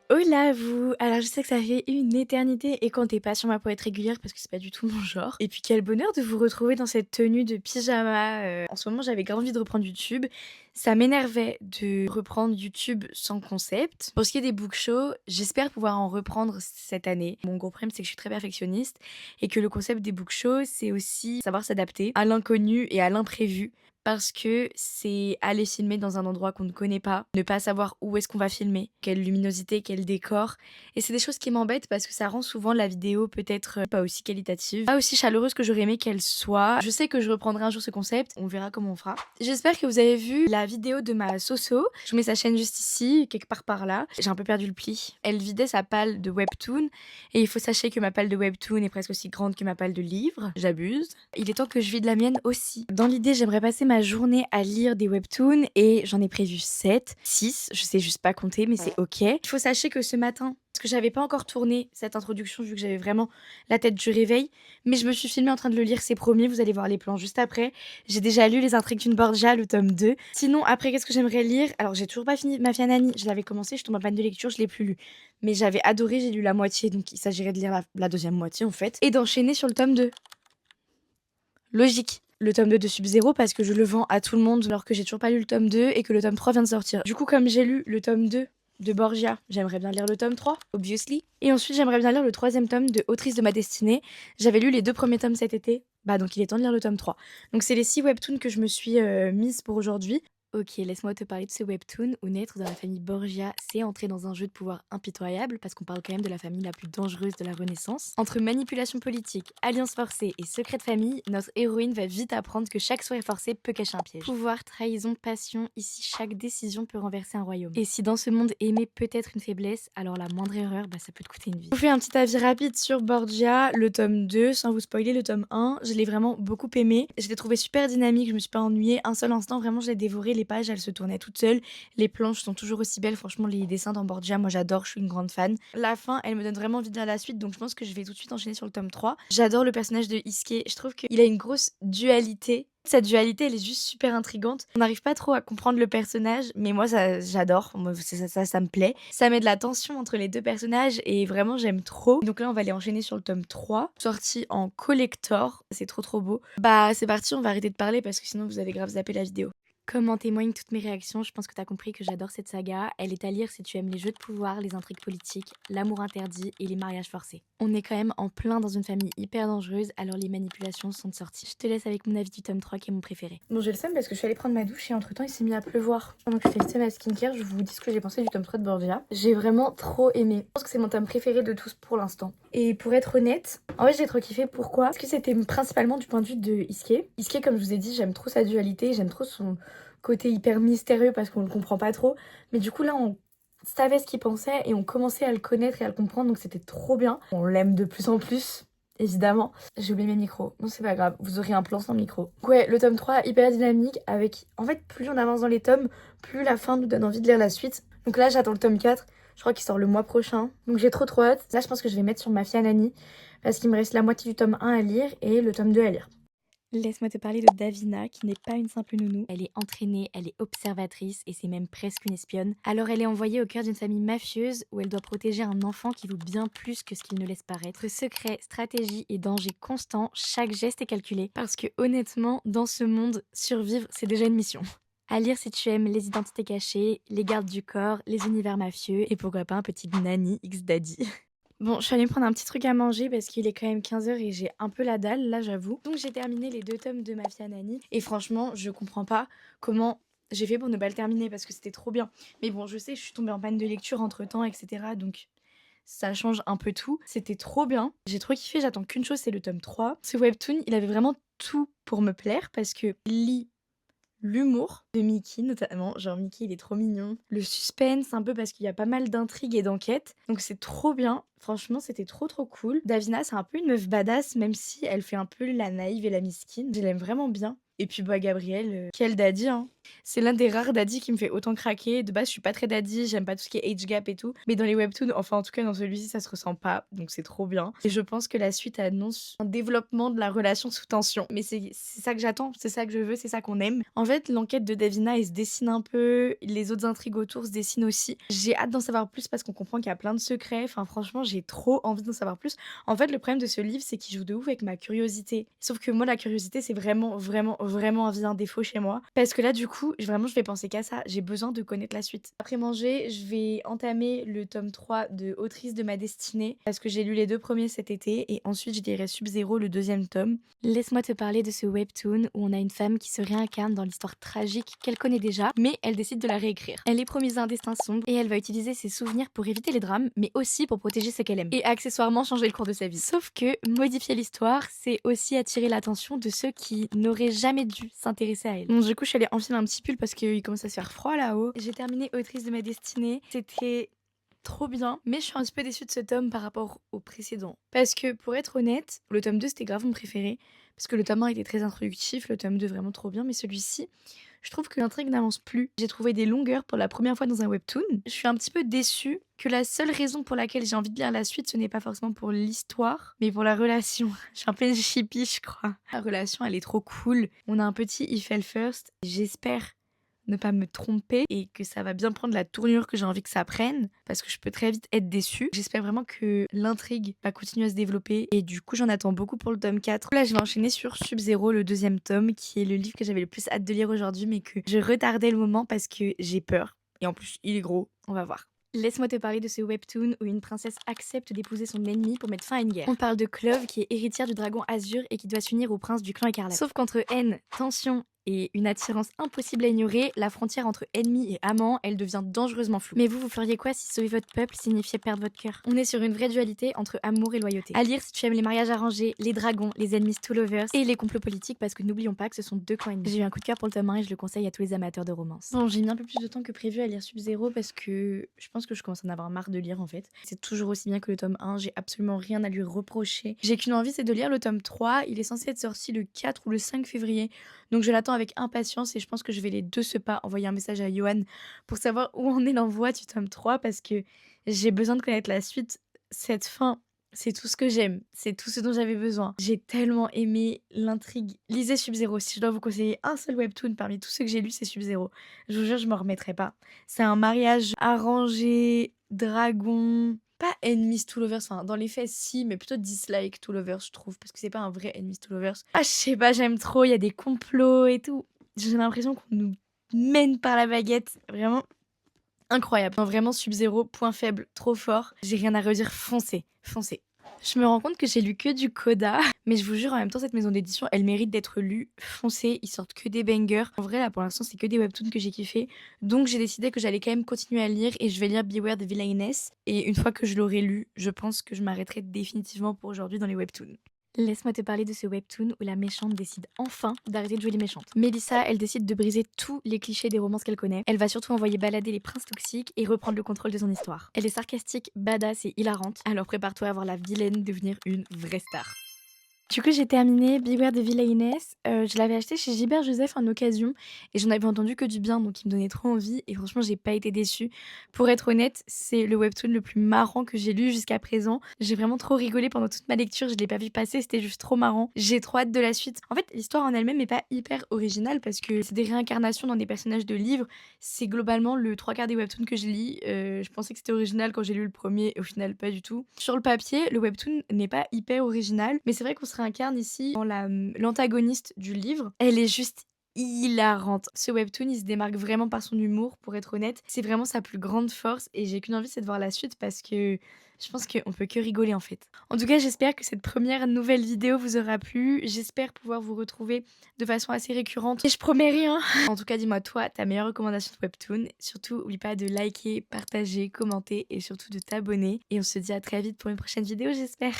Hola vous! Alors je sais que ça fait une éternité et qu'on t'es pas sur ma poète régulière parce que c'est pas du tout mon genre. Et puis quel bonheur de vous retrouver dans cette tenue de pyjama. En ce moment j'avais grave envie de reprendre YouTube. Ça m'énervait de reprendre YouTube sans concept. Pour ce qui est des book shows, j'espère pouvoir en reprendre cette année. Mon gros problème c'est que je suis très perfectionniste et que le concept des book shows c'est aussi savoir s'adapter à l'inconnu et à l'imprévu. Parce que c'est aller filmer dans un endroit qu'on ne connaît pas, ne pas savoir où est-ce qu'on va filmer, quelle luminosité, quel décor. Et c'est des choses qui m'embêtent parce que ça rend souvent la vidéo peut-être pas aussi qualitative, pas aussi chaleureuse que j'aurais aimé qu'elle soit. Je sais que je reprendrai un jour ce concept, on verra comment on fera. J'espère que vous avez vu la vidéo de ma Soso. Je vous mets sa chaîne juste ici, quelque part par là. J'ai un peu perdu le pli. Elle vidait sa palle de webtoon et il faut sachez que ma palle de webtoon est presque aussi grande que ma palle de livre. J'abuse. Il est temps que je vide la mienne aussi. Dans l'idée, j'aimerais passer ma journée à lire des webtoons et j'en ai prévu 7, 6, je sais juste pas compter, mais c'est ok. Il faut sachez que ce matin, parce que j'avais pas encore tourné cette introduction vu que j'avais vraiment la tête du réveil, mais je me suis filmée en train de le lire, c'est promis, vous allez voir les plans juste après. J'ai déjà lu Les Intrigues d'une Borgia, le tome 2. Sinon, après, qu'est-ce que j'aimerais lire? Alors, j'ai toujours pas fini Mafia Nani, je l'avais commencé, je tombe en panne de lecture, je l'ai plus lu. Mais j'avais adoré, j'ai lu la moitié, donc il s'agirait de lire la deuxième moitié en fait, et d'enchaîner sur le tome 2. Logique. Le tome 2 de Sub-Zero parce que je le vends à tout le monde alors que j'ai toujours pas lu le tome 2 et que le tome 3 vient de sortir. Du coup, comme j'ai lu le tome 2 de Borgia, j'aimerais bien lire le tome 3, obviously. Et ensuite, j'aimerais bien lire le troisième tome de Autrice de ma destinée. J'avais lu les 2 premiers tomes cet été, bah donc il est temps de lire le tome 3. Donc c'est les 6 webtoons que je me suis mise pour aujourd'hui. Ok, laisse-moi te parler de ce webtoon où naître dans la famille Borgia, c'est entrer dans un jeu de pouvoir impitoyable, parce qu'on parle quand même de la famille la plus dangereuse de la Renaissance. Entre manipulation politique, alliance forcée et secret de famille, notre héroïne va vite apprendre que chaque souhait forcé peut cacher un piège. Pouvoir, trahison, passion, ici chaque décision peut renverser un royaume. Et si dans ce monde aimer peut être une faiblesse, alors la moindre erreur, bah ça peut te coûter une vie. Je vous fais un petit avis rapide sur Borgia, le tome 2, sans vous spoiler le tome 1. Je l'ai vraiment beaucoup aimé. Je l'ai trouvé super dynamique, je me suis pas ennuyée. Un seul instant, vraiment, je l'ai dévoré. Les pages, elles se tournaient toutes seules. Les planches sont toujours aussi belles. Franchement, les dessins dans Borgia, moi j'adore, je suis une grande fan. La fin, elle me donne vraiment envie de lire la suite, donc je pense que je vais tout de suite enchaîner sur le tome 3. J'adore le personnage de Iske. Je trouve qu'il a une grosse dualité. Cette dualité, elle est juste super intrigante. On n'arrive pas trop à comprendre le personnage, mais moi, ça, j'adore. Moi, ça me plaît. Ça met de la tension entre les deux personnages et vraiment, j'aime trop. Donc là, on va aller enchaîner sur le tome 3, sorti en collector. C'est trop trop beau. Bah, c'est parti, on va arrêter de parler parce que sinon, vous allez grave zapper la vidéo. Comme en témoignent toutes mes réactions, je pense que t'as compris que j'adore cette saga. Elle est à lire si tu aimes les jeux de pouvoir, les intrigues politiques, l'amour interdit et les mariages forcés. On est quand même en plein dans une famille hyper dangereuse, alors les manipulations sont de sortie. Je te laisse avec mon avis du tome 3 qui est mon préféré. Bon, j'ai le seum parce que je suis allée prendre ma douche et entre temps il s'est mis à pleuvoir. Pendant que je testais ma skincare, je vous dis ce que j'ai pensé du tome 3 de Borgia. J'ai vraiment trop aimé. Je pense que c'est mon tome préféré de tous pour l'instant. Et pour être honnête, en fait j'ai trop kiffé. Pourquoi? Parce que c'était principalement du point de vue de Iske. Iske, comme je vous ai dit, j'aime trop sa dualité, j'aime trop son côté hyper mystérieux parce qu'on le comprend pas trop. Mais du coup là on savait ce qu'il pensait et on commençait à le connaître et à le comprendre, donc c'était trop bien. On l'aime de plus en plus, évidemment. J'ai oublié mes micros, non c'est pas grave, vous aurez un plan sans micro. Donc ouais, le tome 3 hyper dynamique avec... En fait, plus on avance dans les tomes, plus la fin nous donne envie de lire la suite. Donc là j'attends le tome 4, je crois qu'il sort le mois prochain. Donc j'ai trop hâte. Là je pense que je vais mettre sur Mafia Nani parce qu'il me reste la moitié du tome 1 à lire et le tome 2 à lire. Laisse-moi te parler de Davina, qui n'est pas une simple nounou. Elle est entraînée, elle est observatrice et c'est même presque une espionne. Alors elle est envoyée au cœur d'une famille mafieuse où elle doit protéger un enfant qui vaut bien plus que ce qu'il ne laisse paraître. Secret, stratégie et danger constant, chaque geste est calculé. Parce que honnêtement, dans ce monde, survivre, c'est déjà une mission. À lire si tu aimes les identités cachées, les gardes du corps, les univers mafieux et pourquoi pas un petit Nani X Daddy. Bon, je suis allée me prendre un petit truc à manger parce qu'il est quand même 15h et j'ai un peu la dalle, là j'avoue. Donc j'ai terminé les 2 tomes de Mafia Nani et franchement, je comprends pas comment j'ai fait pour ne pas le terminer parce que c'était trop bien. Mais bon, je sais, je suis tombée en panne de lecture entre-temps, etc. Donc ça change un peu tout. C'était trop bien. J'ai trop kiffé, j'attends qu'une chose, c'est le tome 3. Ce webtoon, il avait vraiment tout pour me plaire parce que lit l'humour de Mickey notamment, genre Mickey il est trop mignon. Le suspense un peu parce qu'il y a pas mal d'intrigues et d'enquêtes, donc c'est trop bien. Franchement c'était trop trop cool. Davina c'est un peu une meuf badass même si elle fait un peu la naïve et la miskine. Je l'aime vraiment bien. Et puis bah Gabriel, quel daddy, hein. C'est l'un des rares daddy qui me fait autant craquer. De base, je suis pas très daddy, j'aime pas tout ce qui est age gap et tout. Mais dans les webtoons, enfin en tout cas dans celui-ci, ça se ressent pas, donc c'est trop bien. Et je pense que la suite annonce un développement de la relation sous tension. Mais c'est ça que j'attends, c'est ça que je veux, c'est ça qu'on aime. En fait, l'enquête de Davina, elle se dessine un peu, les autres intrigues autour se dessinent aussi. J'ai hâte d'en savoir plus parce qu'on comprend qu'il y a plein de secrets. Enfin franchement, j'ai trop envie d'en savoir plus. En fait, le problème de ce livre, c'est qu'il joue de ouf avec ma curiosité. Sauf que moi, la curiosité, c'est vraiment, vraiment, vraiment un vilain défaut chez moi. Parce que là, du coup, vraiment, je vais penser qu'à ça. J'ai besoin de connaître la suite. Après manger, je vais entamer le tome 3 de Autrice de ma destinée. Parce que j'ai lu les 2 premiers cet été. Et ensuite, je lirai Sub-Zero, le 2e tome. Laisse-moi te parler de ce webtoon où on a une femme qui se réincarne dans l'histoire tragique qu'elle connaît déjà, mais elle décide de la réécrire. Elle est promise à un destin sombre et elle va utiliser ses souvenirs pour éviter les drames, mais aussi pour protéger ce qu'elle aime. Et accessoirement changer le cours de sa vie. Sauf que modifier l'histoire, c'est aussi attirer l'attention de ceux qui n'auraient jamais dû s'intéresser à elle. Donc du coup, je suis allée enfiler un petit pull parce qu'il commence à se faire froid là-haut. J'ai terminé Autrice de ma destinée. C'était trop bien, mais je suis un petit peu déçue de ce tome par rapport au précédent. Parce que pour être honnête, le tome 2 c'était grave mon préféré. Parce que le tome 1 était très introductif, le tome 2 vraiment trop bien, mais celui-ci, je trouve que l'intrigue n'avance plus. J'ai trouvé des longueurs pour la première fois dans un webtoon. Je suis un petit peu déçue que la seule raison pour laquelle j'ai envie de lire la suite, ce n'est pas forcément pour l'histoire, mais pour la relation. Je suis un peu chippy, je crois. La relation, elle est trop cool. On a un petit If Fell First. J'espère ne pas me tromper et que ça va bien prendre la tournure que j'ai envie que ça prenne parce que je peux très vite être déçue. J'espère vraiment que l'intrigue va continuer à se développer et du coup j'en attends beaucoup pour le tome 4. Là je vais enchaîner sur Sub-Zero, le 2e tome qui est le livre que j'avais le plus hâte de lire aujourd'hui mais que je retardais le moment parce que j'ai peur. Et en plus il est gros, on va voir. Laisse-moi te parler de ce webtoon où une princesse accepte d'épouser son ennemi pour mettre fin à une guerre. On parle de Clove qui est héritière du dragon Azur et qui doit s'unir au prince du clan écarlate. Sauf qu'entre haine, tension et une attirance impossible à ignorer, la frontière entre ennemi et amant, elle devient dangereusement floue. Mais vous feriez quoi si sauver votre peuple signifiait perdre votre cœur? On est sur une vraie dualité entre amour et loyauté. À lire si tu aimes les mariages arrangés, les dragons, les ennemis to lovers et les complots politiques parce que n'oublions pas que ce sont 2 clans ennemis. J'ai eu un coup de cœur pour le tome 1 et je le conseille à tous les amateurs de romance. Bon, j'ai mis un peu plus de temps que prévu à lire Sub-Zero parce que je pense que je commence à en avoir marre de lire en fait. C'est toujours aussi bien que le tome 1, j'ai absolument rien à lui reprocher. J'ai qu'une envie, c'est de lire le tome 3. Il est censé être sorti le 4 ou le 5 février. Donc je l'attends avec impatience et je pense que je vais les 2 ce pas envoyer un message à Johan pour savoir où en est l'envoi du tome 3 parce que j'ai besoin de connaître la suite. Cette fin, c'est tout ce que j'aime, c'est tout ce dont j'avais besoin. J'ai tellement aimé l'intrigue. Lisez Sub-Zero, si je dois vous conseiller un seul webtoon parmi tous ceux que j'ai lus, c'est Sub-Zero. Je vous jure, je m'en remettrai pas. C'est un mariage arrangé, dragon, pas enemies to lovers, enfin dans les faits si, mais plutôt dislike to lovers je trouve, parce que c'est pas un vrai enemies to lovers. Ah je sais pas, j'aime trop, il y a des complots et tout. J'ai l'impression qu'on nous mène par la baguette, vraiment incroyable. Non, vraiment Sub-Zero, point faible, trop fort. J'ai rien à redire, foncez, foncez. Je me rends compte que j'ai lu que du coda, mais je vous jure, en même temps, cette maison d'édition, elle mérite d'être lue. Foncez, ils sortent que des bangers. En vrai, là, pour l'instant, c'est que des webtoons que j'ai kiffé. Donc, j'ai décidé que j'allais quand même continuer à lire et je vais lire Beware the Villainess. Et une fois que je l'aurai lu, je pense que je m'arrêterai définitivement pour aujourd'hui dans les webtoons. Laisse-moi te parler de ce webtoon où la méchante décide enfin d'arrêter de jouer les méchantes. Mélissa, elle décide de briser tous les clichés des romances qu'elle connaît. Elle va surtout envoyer balader les princes toxiques et reprendre le contrôle de son histoire. Elle est sarcastique, badass et hilarante, alors prépare-toi à voir la vilaine devenir une vraie star. Du coup, j'ai terminé Beware the Villainess. Je l'avais acheté chez Gilbert Joseph en occasion et j'en avais entendu que du bien, donc il me donnait trop envie et franchement, j'ai pas été déçue. Pour être honnête, c'est le webtoon le plus marrant que j'ai lu jusqu'à présent. J'ai vraiment trop rigolé pendant toute ma lecture, je l'ai pas vu passer, c'était juste trop marrant. J'ai trop hâte de la suite. En fait, l'histoire en elle-même est pas hyper originale parce que c'est des réincarnations dans des personnages de livres. C'est globalement le 3/4 des webtoons que je lis. Je pensais que c'était original quand j'ai lu le premier et au final pas du tout. Sur le papier, le webtoon n'est pas hyper original, mais c'est vrai qu'on se réincarne ici dans l'antagoniste du livre. Elle est juste hilarante. Ce webtoon, il se démarque vraiment par son humour, pour être honnête. C'est vraiment sa plus grande force et j'ai qu'une envie, c'est de voir la suite parce que je pense qu'on peut que rigoler en fait. En tout cas, j'espère que cette première nouvelle vidéo vous aura plu. J'espère pouvoir vous retrouver de façon assez récurrente. Et je promets rien. En tout cas, dis-moi toi, ta meilleure recommandation de webtoon. Surtout, oublie pas de liker, partager, commenter et surtout de t'abonner. Et on se dit à très vite pour une prochaine vidéo, j'espère.